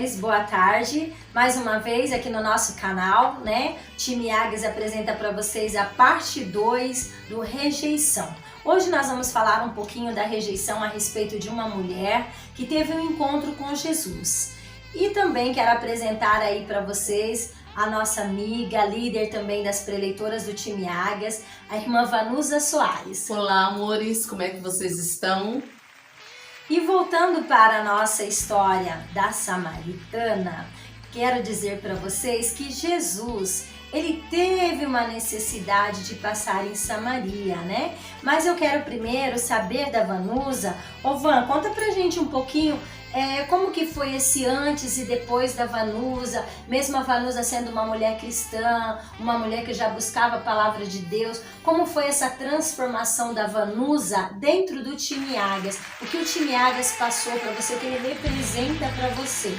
mulheres, boa tarde. Mais uma vez aqui no nosso canal, né? Time Águias apresenta para vocês a parte 2 do rejeição. Hoje nós vamos falar um pouquinho da rejeição a respeito de uma mulher que teve um encontro com Jesus. E também quero apresentar aí para vocês a nossa amiga, líder também das preleitoras do time Águias, a irmã Vanusa Soares. Olá, amores, como é que vocês estão? E voltando para a nossa história da Samaritana, quero dizer para vocês que Jesus, ele teve uma necessidade de passar em Samaria, né? Mas eu quero primeiro saber da Vanusa. Ô Van, conta pra gente um pouquinho como que foi esse antes e depois da Vanusa, mesmo a Vanusa sendo uma mulher cristã, uma mulher que já buscava a palavra de Deus, como foi essa transformação da Vanusa dentro do time Águias? O que o time Águias passou para você, o que ele representa para você?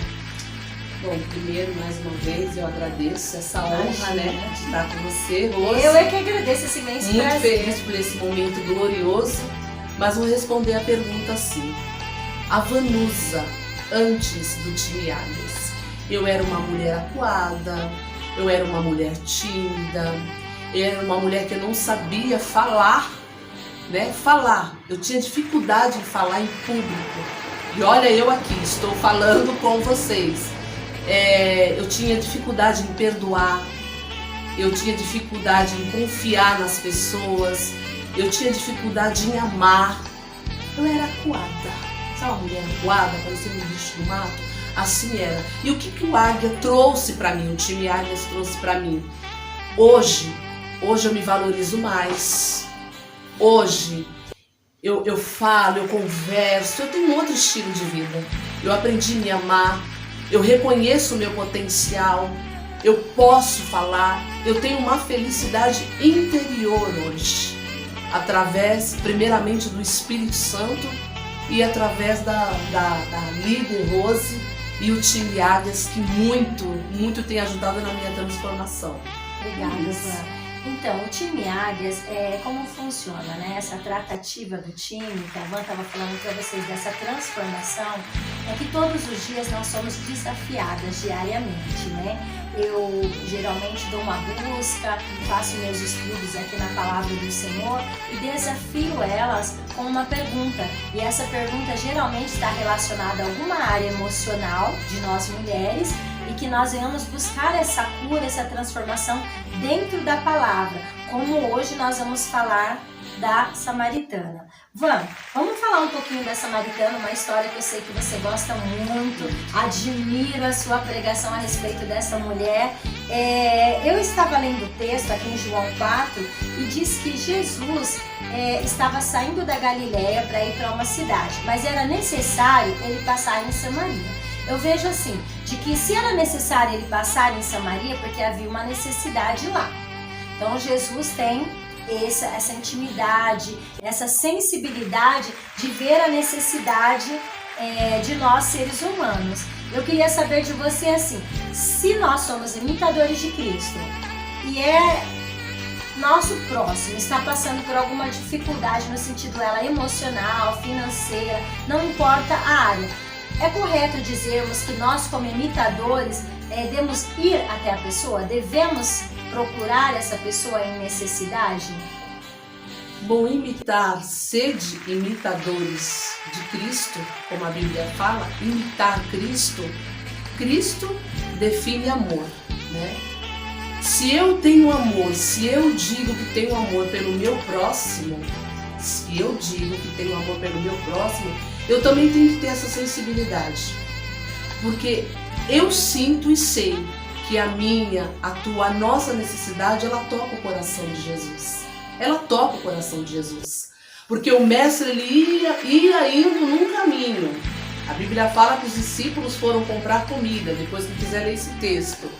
Bom, primeiro, mais uma vez, eu agradeço essa honra, né, de estar com você, Rose. Eu é que agradeço esse imenso prazer. Muito feliz por esse momento glorioso, mas vou responder a pergunta assim. A Vanusa, antes do time Águias, eu era uma mulher acuada, eu era uma mulher tímida, eu era uma mulher que não sabia falar, né? Eu tinha dificuldade em falar em público. E olha eu aqui, estou falando com vocês. Eu tinha dificuldade em perdoar, eu tinha dificuldade em confiar nas pessoas, eu tinha dificuldade em amar. Eu era acuada. Sabe uma mulher acuada, parecendo um bicho do mato? Assim era. E o que o Águia trouxe pra mim, o time Águias trouxe pra mim? Hoje eu me valorizo mais. Hoje eu falo, eu converso, eu tenho um outro estilo de vida. Eu aprendi a me amar, eu reconheço o meu potencial, eu posso falar, eu tenho uma felicidade interior hoje. Através, primeiramente, do Espírito Santo, e através da líder Rose e o time Águias, que muito tem ajudado na minha transformação. Obrigada, Van. Então, o time Águias, como funciona, né? Essa tratativa do time, que a Van estava falando para vocês dessa transformação, é que todos os dias nós somos desafiadas diariamente, né? Eu geralmente dou uma busca, faço meus estudos aqui na Palavra do Senhor e desafio elas com uma pergunta. E essa pergunta geralmente está relacionada a alguma área emocional de nós mulheres e que nós venhamos buscar essa cura, essa transformação dentro da palavra, como hoje nós vamos falar da Samaritana. Vamos falar um pouquinho da Samaritana, uma história que eu sei que você gosta muito, admiro a sua pregação a respeito dessa mulher. Eu estava lendo o texto aqui em João 4 e diz que Jesus estava saindo da Galileia para ir para uma cidade, mas era necessário ele passar em Samaria. Eu vejo assim, de que se era necessário ele passar em Samaria, porque havia uma necessidade lá. Então Jesus tem essa intimidade, essa sensibilidade de ver a necessidade de nós seres humanos. Eu queria saber de você assim, se nós somos imitadores de Cristo e nosso próximo está passando por alguma dificuldade no sentido emocional, financeira, não importa a área, é correto dizermos que nós como imitadores devemos ir até a pessoa, devemos procurar essa pessoa em necessidade? Bom, ser imitadores de Cristo, como a Bíblia fala, imitar Cristo define amor, né? Se eu tenho amor, se eu digo que tenho amor pelo meu próximo, eu também tenho que ter essa sensibilidade, porque eu sinto e sei que a nossa necessidade, ela toca o coração de Jesus. Ela toca o coração de Jesus. Porque o mestre, ele ia indo num caminho. A Bíblia fala que os discípulos foram comprar comida, depois que quiser ler esse texto.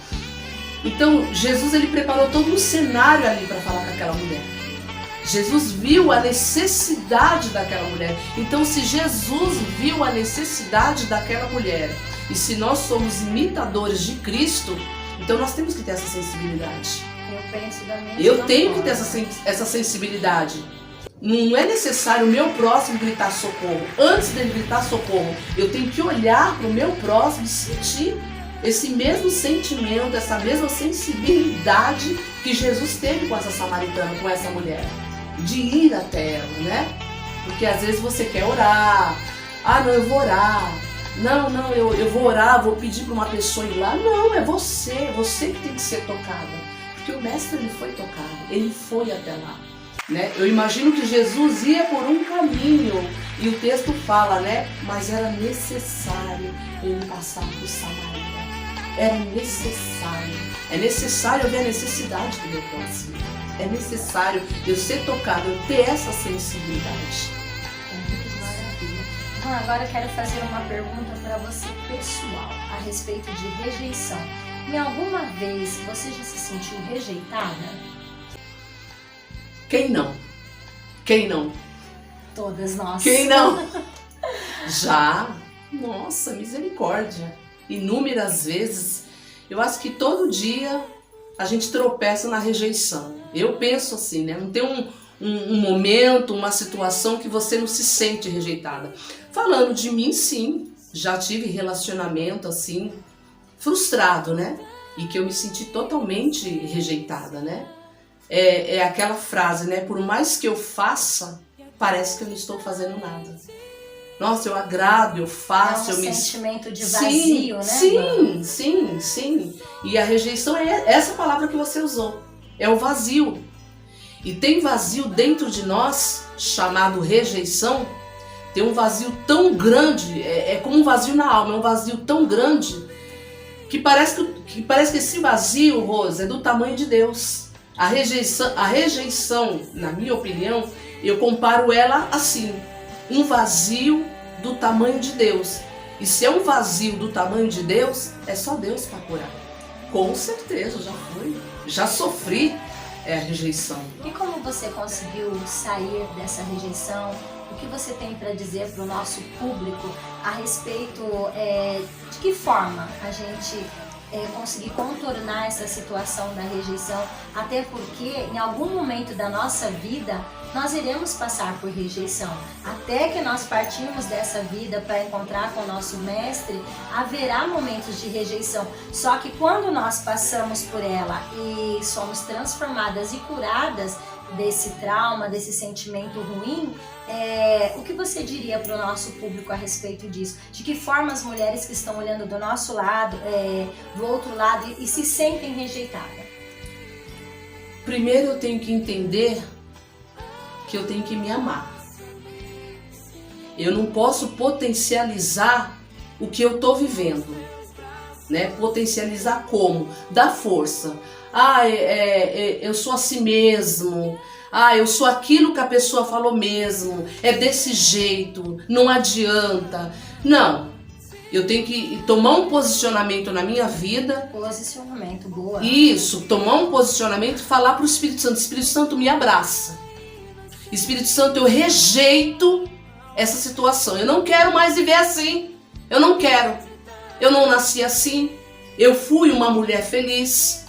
Então, Jesus, ele preparou todo um cenário ali para falar com aquela mulher. Jesus viu a necessidade daquela mulher. Então, se Jesus viu a necessidade daquela mulher, e se nós somos imitadores de Cristo, então nós temos que ter essa sensibilidade. Eu penso da mesma Eu tenho forma. que ter essa sensibilidade. Não é necessário o meu próximo gritar socorro. Antes dele gritar socorro, eu tenho que olhar para o meu próximo e sentir esse mesmo sentimento, essa mesma sensibilidade que Jesus teve com essa samaritana, com essa mulher. De ir até ela, né? Porque às vezes você quer orar. Ah, não, eu vou orar. Não, eu vou orar, vou pedir para uma pessoa ir lá. Não, é você que tem que ser tocada. Porque o mestre, ele foi tocado, ele foi até lá. Né? Eu imagino que Jesus ia por um caminho e o texto fala, né? Mas era necessário ele passar por Samaria. Era necessário. É necessário eu ver a necessidade do meu próximo. É necessário eu ser tocado, eu ter essa sensibilidade. Maravilha. Bom, agora eu quero fazer uma pergunta para você pessoal a respeito de rejeição. Em alguma vez você já se sentiu rejeitada? Quem não? Quem não? Todas nós. Quem não? Já? Nossa, misericórdia. Inúmeras vezes. Eu acho que todo dia a gente tropeça na rejeição. Eu penso assim, né? Não tem um momento, uma situação que você não se sente rejeitada. Falando de mim, sim. Já tive relacionamento assim, frustrado, né? E que eu me senti totalmente rejeitada, né? É aquela frase, né? Por mais que eu faça, parece que eu não estou fazendo nada. Nossa, eu agrado, eu faço, é eu me... sentimento de vazio, né? Sim. E a rejeição é essa palavra que você usou. É o vazio. E tem vazio dentro de nós, chamado rejeição. Tem um vazio tão grande, é como um vazio na alma, é um vazio tão grande que parece que esse vazio, Rose, é do tamanho de Deus. A rejeição, na minha opinião, eu comparo ela assim, um vazio do tamanho de Deus. E se é um vazio do tamanho de Deus, é só Deus para curar. Com certeza, já foi. Já sofri a rejeição. E como você conseguiu sair dessa rejeição? O que você tem para dizer para o nosso público a respeito de que forma a gente conseguir contornar essa situação da rejeição, até porque em algum momento da nossa vida nós iremos passar por rejeição. Até que nós partimos dessa vida para encontrar com o nosso mestre, haverá momentos de rejeição. Só que quando nós passamos por ela e somos transformadas e curadas desse trauma, desse sentimento ruim, o que você diria para o nosso público a respeito disso? De que forma as mulheres que estão olhando do nosso lado, do outro lado e se sentem rejeitadas? Primeiro eu tenho que entender que eu tenho que me amar. Eu não posso potencializar o que eu estou vivendo, né? Potencializar como? Dar força. Eu sou assim mesmo. Eu sou aquilo que a pessoa falou mesmo. É desse jeito. Não adianta. Não. Eu tenho que tomar um posicionamento na minha vida. Posicionamento, boa. Isso, tomar um posicionamento e falar para o Espírito Santo. Espírito Santo, me abraça. Espírito Santo, eu rejeito essa situação. Eu não quero mais viver assim. Eu não quero. Eu não nasci assim. Eu fui uma mulher feliz.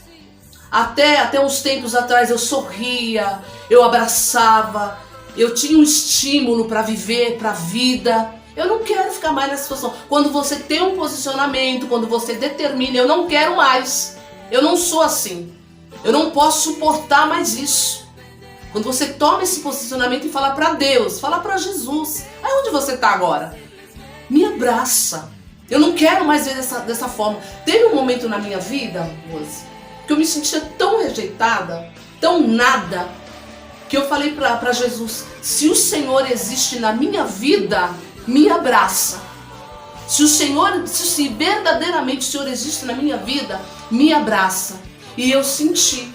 Até uns tempos atrás eu sorria, eu abraçava, eu tinha um estímulo para viver, para a vida. Eu não quero ficar mais nessa situação. Quando você tem um posicionamento, quando você determina, eu não quero mais. Eu não sou assim. Eu não posso suportar mais isso. Quando você toma esse posicionamento e fala para Deus, fala para Jesus, aí onde você está agora? Me abraça. Eu não quero mais ver dessa forma. Teve um momento na minha vida, Rose, que eu me sentia tão rejeitada, tão nada, que eu falei para Jesus, se o Senhor existe na minha vida, me abraça. Se verdadeiramente o Senhor existe na minha vida, me abraça. E eu senti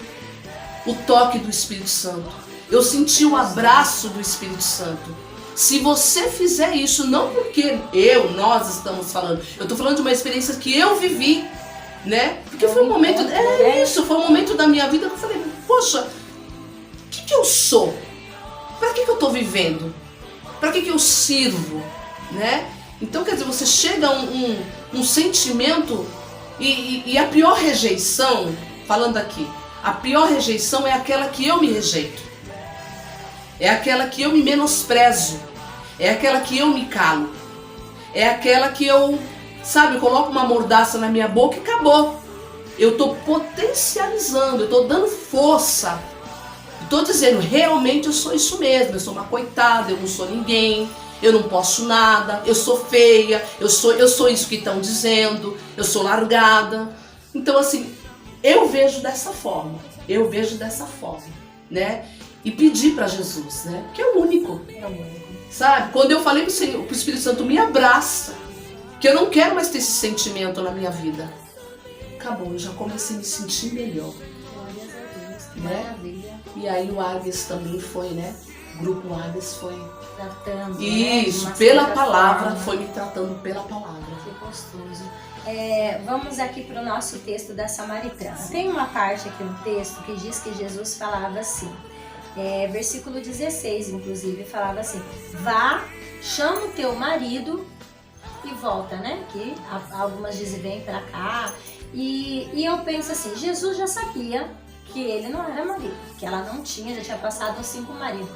o toque do Espírito Santo. Eu senti o abraço do Espírito Santo. Se você fizer isso, não porque nós estamos falando, eu estou falando de uma experiência que eu vivi, né? Porque foi um momento, foi um momento da minha vida que eu falei, poxa, o que eu sou? Para que eu estou vivendo? Para que eu sirvo? Né? Então, quer dizer, você chega a um sentimento e a pior rejeição, falando aqui, a pior rejeição é aquela que eu me rejeito. é aquela que eu me menosprezo, é aquela que eu me calo, é aquela que eu, sabe, coloco uma mordaça na minha boca e acabou. Eu estou potencializando, eu estou dando força, estou dizendo, realmente eu sou isso mesmo, eu sou uma coitada, eu não sou ninguém, eu não posso nada, eu sou feia, eu sou isso que estão dizendo, eu sou largada. Então assim, eu vejo dessa forma, né? E pedir para Jesus, né? Que é o único, sabe? Quando eu falei pro Espírito Santo, me abraça, que eu não quero mais ter esse sentimento na minha vida. Acabou, eu já comecei a me sentir melhor. Glórias a Deus, que né? maravilha. E aí o Águias também foi, né? O grupo Águias foi. Tratando, Isso, né? pela palavra, foi me tratando pela palavra. Que gostoso. Vamos aqui para o nosso texto da Samaritana. Tem uma parte aqui no texto que diz que Jesus falava assim, versículo 16, inclusive, falava assim: vá, chama o teu marido e volta, né? Que algumas dizem vem para cá. E eu penso assim, Jesus já sabia que ele não era marido, que ela não tinha, já tinha passado uns 5 maridos.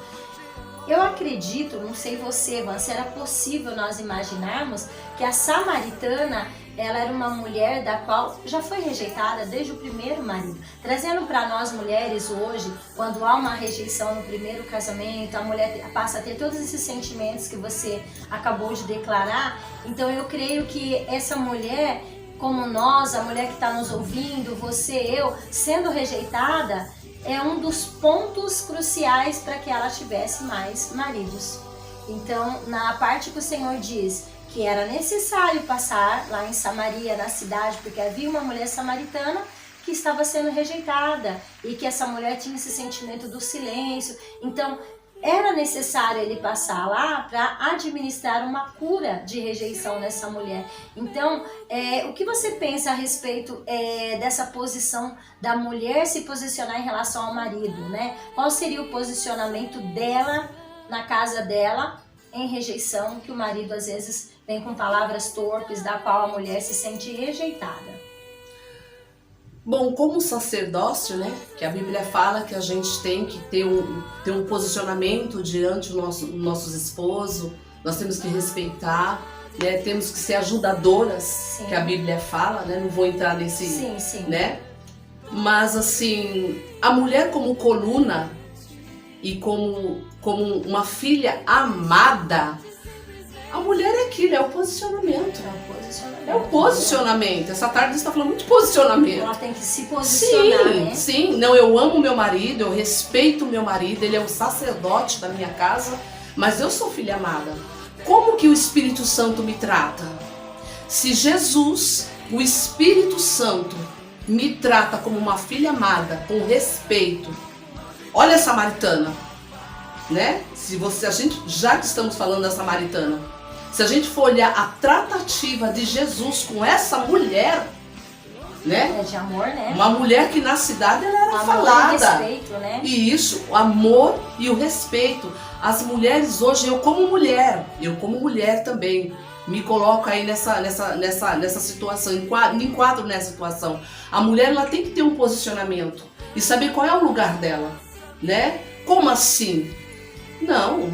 Eu acredito, não sei você, mas se era possível nós imaginarmos que a samaritana, ela era uma mulher da qual já foi rejeitada desde o primeiro marido. Trazendo para nós mulheres hoje, quando há uma rejeição no primeiro casamento, a mulher passa a ter todos esses sentimentos que você acabou de declarar. Então eu creio que essa mulher, como nós, a mulher que está nos ouvindo, você, eu, sendo rejeitada, é um dos pontos cruciais para que ela tivesse mais maridos. Então, na parte que o Senhor diz que era necessário passar lá em Samaria, na cidade, porque havia uma mulher samaritana que estava sendo rejeitada e que essa mulher tinha esse sentimento do silêncio. Então, era necessário ele passar lá para administrar uma cura de rejeição nessa mulher. Então, o que você pensa a respeito dessa posição da mulher se posicionar em relação ao marido, né? Qual seria o posicionamento dela na casa dela em rejeição, que o marido às vezes vem com palavras torpes, da qual a mulher se sente rejeitada? Bom, como sacerdócio, né, que a Bíblia fala que a gente tem que ter um posicionamento diante dos nossos esposos, nós temos que respeitar, né, temos que ser ajudadoras, sim, que a Bíblia fala, né, não vou entrar nesse, sim, sim, né, mas assim, a mulher como coluna e como uma filha amada, a mulher é aquilo, é o posicionamento. É o posicionamento. Essa tarde você está falando muito de posicionamento. Ela tem que se posicionar, sim, né? Sim, não, eu amo meu marido, eu respeito o meu marido, ele é o sacerdote da minha casa, mas eu sou filha amada. Como que o Espírito Santo me trata? Se Jesus, o Espírito Santo, me trata como uma filha amada, com respeito. Olha a samaritana, né? A gente, já que estamos falando da samaritana, se a gente for olhar a tratativa de Jesus com essa mulher, né? É de amor, né? Uma mulher que na cidade ela era amor falada. E respeito, né? E isso, o amor e o respeito. As mulheres hoje, eu como mulher também, me coloco aí nessa situação, me enquadro nessa situação. A mulher, ela tem que ter um posicionamento e saber qual é o lugar dela, né? Como assim? Não,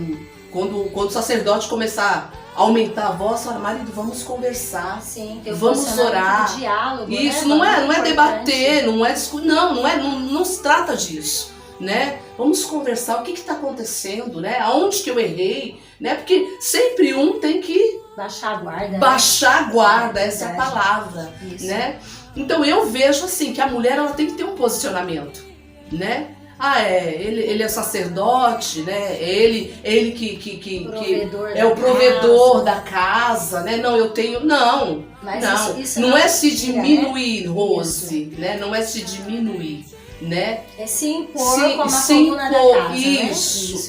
quando o sacerdote começar a aumentar a voz, fala, marido, vamos conversar, sim, vamos orar. De diálogo, isso, né? não é debater, não é discutir, não se trata disso, né? Vamos conversar, o que está acontecendo, né? Aonde que eu errei, né? Porque sempre um tem que baixar a guarda. Baixar a guarda, essa é a palavra, isso, né? Então eu vejo assim que a mulher, ela tem que ter um posicionamento, né? Ele é sacerdote, né? Ele que é o provedor da casa, né? Não, eu tenho, não. Mas não, isso não é se diminuir, né? Rose, né? Não é se diminuir, né? É se impor como a coluna da casa,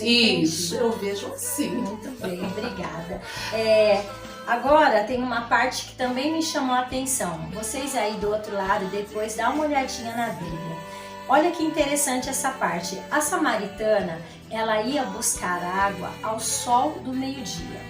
isso, eu vejo assim. Muito bem, obrigada. Agora tem uma parte que também me chamou a atenção. Vocês aí do outro lado, depois dá uma olhadinha na Bíblia. Olha que interessante essa parte. A samaritana, ela ia buscar água ao sol do meio-dia.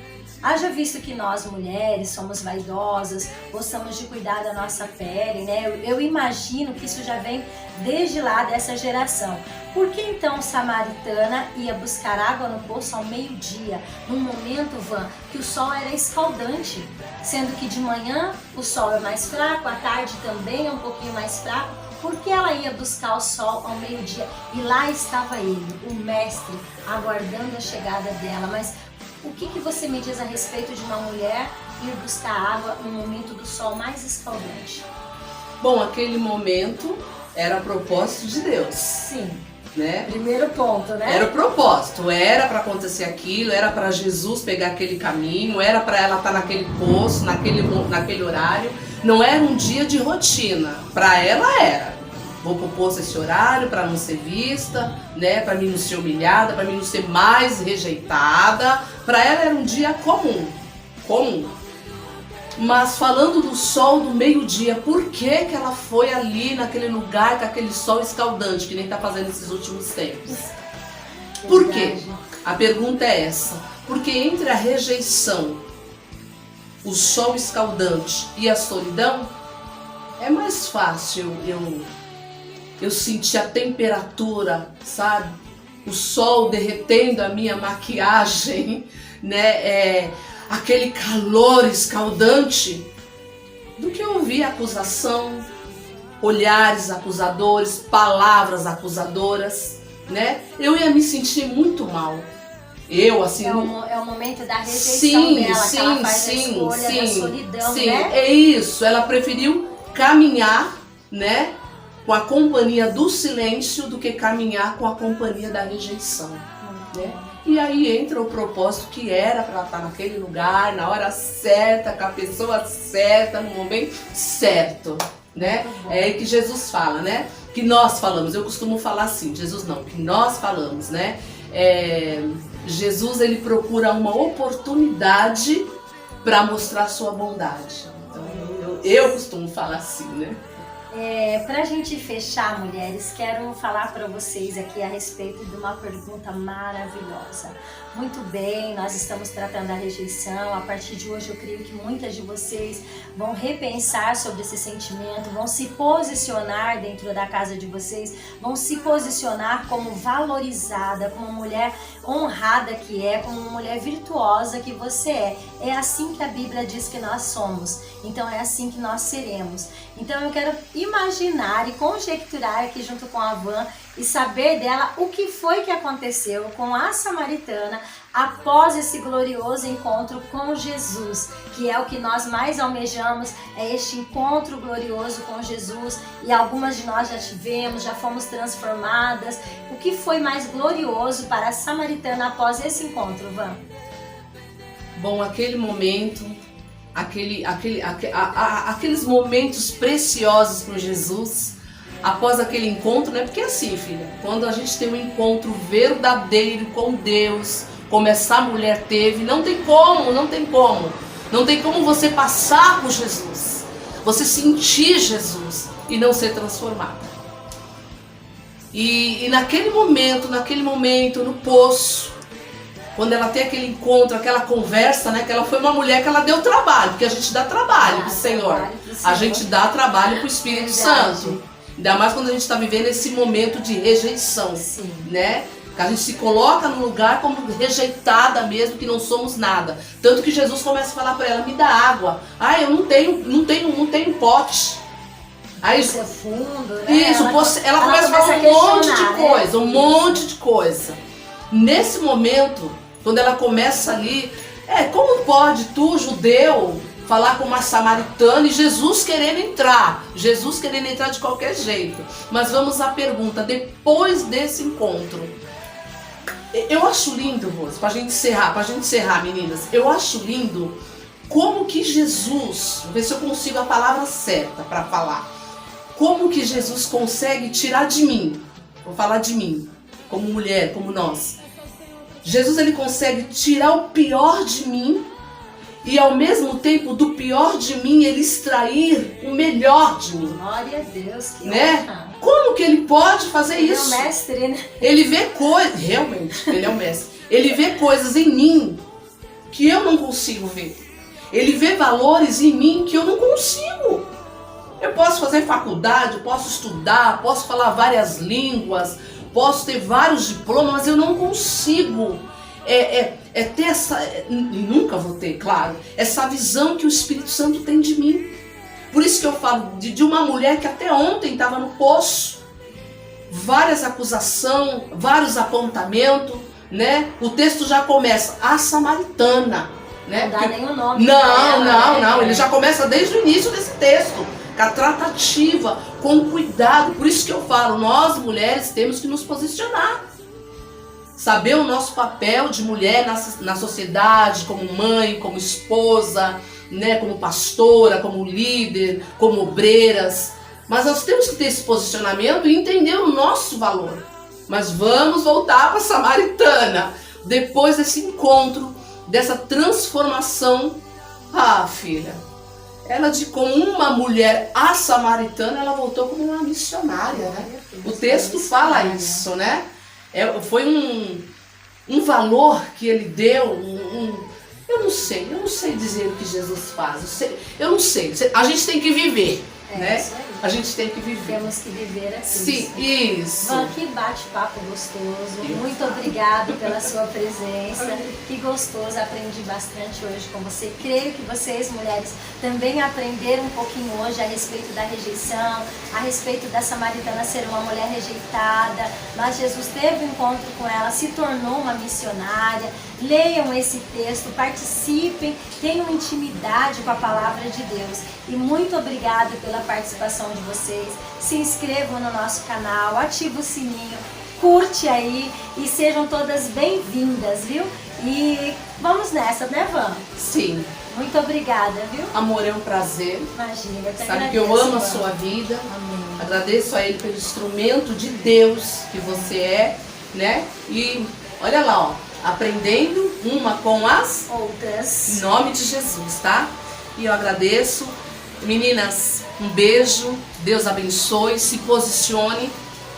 Haja visto que nós mulheres somos vaidosas, gostamos de cuidar da nossa pele, né? Eu imagino que isso já vem desde lá dessa geração. Por que então Samaritana ia buscar água no poço ao meio-dia, num momento, Van, que o sol era escaldante, sendo que de manhã o sol é mais fraco, à tarde também é um pouquinho mais fraco? Por que ela ia buscar o sol ao meio-dia? E lá estava ele, o mestre, aguardando a chegada dela. Mas o que você me diz a respeito de uma mulher ir buscar água no momento do sol mais escaldante? Bom, aquele momento era propósito de Deus. Sim. Né? Primeiro ponto, né? Era o propósito, era para acontecer aquilo, era para Jesus pegar aquele caminho, era para ela estar naquele poço, naquele horário. Não era um dia de rotina, para ela era. Vou pro poço esse horário para não ser vista, né? Para mim não ser humilhada, para mim não ser mais rejeitada. Para ela era um dia comum. Mas falando do sol do meio-dia, por que ela foi ali naquele lugar com aquele sol escaldante, que nem tá fazendo esses últimos tempos? Por quê? A pergunta é essa. Porque entre a rejeição, o sol escaldante e a solidão, é mais fácil eu sentir a temperatura, sabe? O sol derretendo a minha maquiagem, né? Aquele calor escaldante, do que ouvir acusação, olhares acusadores, palavras acusadoras, né? Eu ia me sentir muito mal. Eu, assim... É o momento da rejeição dela, que ela faz a escolha da solidão, né? É isso, ela preferiu caminhar, né, com a companhia do silêncio do que caminhar com a companhia da rejeição, né? E aí entra o propósito que era para ela estar naquele lugar, na hora certa, com a pessoa certa, no momento certo, né? É aí que Jesus fala, né? Que nós falamos, eu costumo falar assim, Jesus não, que nós falamos, né? Jesus, ele procura uma oportunidade para mostrar sua bondade. Então eu costumo falar assim, né? Pra gente fechar, mulheres, quero falar para vocês aqui a respeito de uma pergunta maravilhosa. Muito bem, nós estamos tratando a rejeição. A partir de hoje eu creio que muitas de vocês vão repensar sobre esse sentimento, vão se posicionar dentro da casa de vocês, vão se posicionar como valorizada, como mulher honrada que é, como mulher virtuosa que você é. É assim que a Bíblia diz que nós somos, então é assim que nós seremos. Então eu quero imaginar e conjecturar aqui junto com a Van e saber dela o que foi que aconteceu com a Samaritana após esse glorioso encontro com Jesus, que é o que nós mais almejamos, é este encontro glorioso com Jesus, e algumas de nós já tivemos, já fomos transformadas. O que foi mais glorioso para a Samaritana após esse encontro, Van? Bom, aquele momento, aqueles momentos preciosos com Jesus, após aquele encontro, né? Porque assim, filha, quando a gente tem um encontro verdadeiro com Deus, como essa mulher teve, não tem como você passar por Jesus, você sentir Jesus e não ser transformada. E naquele momento, no poço, quando ela tem aquele encontro, aquela conversa, né? Que ela foi uma mulher que ela deu trabalho, porque a gente dá trabalho pro Senhor. A gente dá trabalho pro Espírito Santo. Ainda mais quando a gente está vivendo esse momento de rejeição, né? Que a gente se coloca no lugar como rejeitada mesmo, que não somos nada. Tanto que Jesus começa a falar para ela, me dá água. Ah, eu não tenho pote. Aí isso é fundo, né? Isso, ela começa a falar um monte de coisa. Nesse momento, quando ela começa ali, como pode tu, judeu, falar com uma samaritana e Jesus querendo entrar de qualquer jeito. Mas vamos à pergunta, depois desse encontro, eu acho lindo, Rose, pra gente encerrar, meninas, eu acho lindo como que Jesus, vou ver se eu consigo a palavra certa para falar, como que Jesus consegue tirar de mim, vou falar de mim, como mulher, como nós, Jesus, ele consegue tirar o pior de mim e ao mesmo tempo do pior de mim ele extrair o melhor de mim. Glória a Deus, que né? honra. Como que ele pode fazer isso? Ele é o mestre, né? Ele vê coisas, realmente, ele é o mestre. Ele vê coisas em mim que eu não consigo ver. Ele vê valores em mim que eu não consigo. Eu posso fazer faculdade, posso estudar, posso falar várias línguas, posso ter vários diplomas, mas eu não consigo ter essa, e nunca vou ter, claro, essa visão que o Espírito Santo tem de mim. Por isso que eu falo de uma mulher que até ontem estava no poço, várias acusações, vários apontamentos, né? O texto já começa, a samaritana, né? Não dá nem o nome. Não, ele já começa desde o início desse texto, com a tratativa, com cuidado. Por isso que eu falo, nós mulheres temos que nos posicionar, saber o nosso papel de mulher na sociedade, como mãe, como esposa, né? Como pastora, como líder, como obreiras. Mas nós temos que ter esse posicionamento e entender o nosso valor. Mas vamos voltar para a samaritana. Depois desse encontro, dessa transformação. Ah, filha, ela de como uma mulher, a samaritana, ela voltou como uma missionária, né? O texto fala isso, né? Foi um valor que ele deu, eu não sei dizer o que Jesus faz. Eu não sei. A gente tem que viver. Né? Isso aí. A gente tem que viver. Temos que viver assim. Sim, isso. Van, que bate-papo gostoso. Muito obrigado pela sua presença. Que gostoso, aprendi bastante hoje com você. Creio que vocês, mulheres, também aprenderam um pouquinho hoje a respeito da rejeição, a respeito da samaritana ser uma mulher rejeitada, mas Jesus teve um encontro com ela, se tornou uma missionária. Leiam esse texto, participem, tenham intimidade com a palavra de Deus. E muito obrigada pela participação de vocês. Se inscrevam no nosso canal, ative o sininho, curte aí e sejam todas bem-vindas, viu? E vamos nessa, né, Van? Sim. Muito obrigada, viu? Amor, é um prazer. Imagina, eu te Sabe agradeço, que eu amo a Van. sua vida. Amém. Agradeço a Ele pelo instrumento de Deus que você é, né? E olha lá, ó, aprendendo uma com as Outras. em nome de Jesus, tá? E eu agradeço. Meninas, um beijo, Deus abençoe, se posicione,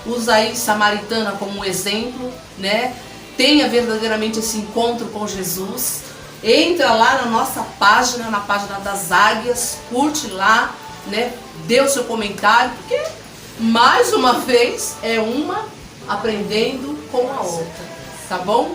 usa aí Samaritana como um exemplo, né? Tenha verdadeiramente esse encontro com Jesus. Entra lá na nossa página, na página das Águias, curte lá, né? Dê o seu comentário, porque mais uma vez é uma aprendendo com a outra, tá bom?